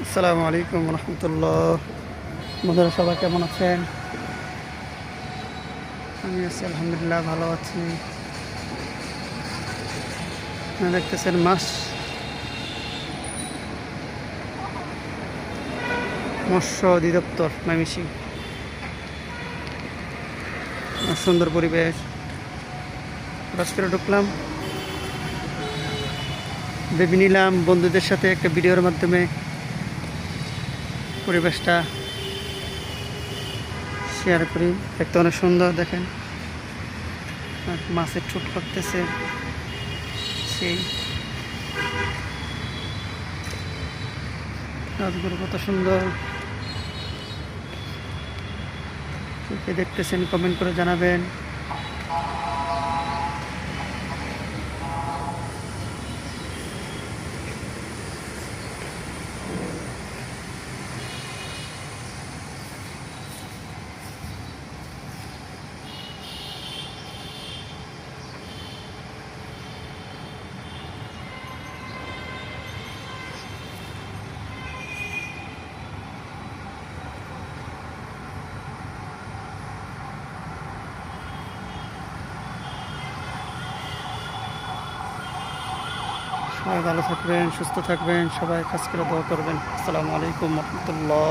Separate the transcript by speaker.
Speaker 1: আসসালামু আলাইকুম রহমতুল্লাহ। বন্ধুরা সবাই কেমন আছেন? আমি আছি আলহামদুলিল্লাহ, ভালো আছি। দেখতেছেন মৎস্য অধিদপ্তর ময়মনসিংহ। সুন্দর পরিবেশ, হঠাৎ করে ঢুকলাম, ভেবে নিলাম বন্ধুদের সাথে একটা ভিডিওর মাধ্যমে পরিবেশটা শেয়ার করি। দেখতে অনেক সুন্দর, দেখেন মাছের ঠোঁট করতেছে, সেই গাছগুলো কত সুন্দর। কে দেখতেছেন কমেন্ট করে জানাবেন। সবাই ভালো থাকবেন, সুস্থ থাকবেন, সবাই কাজ করে দোয়া করবেন। আসসালামু আলাইকুম রহমতুল্লাহ।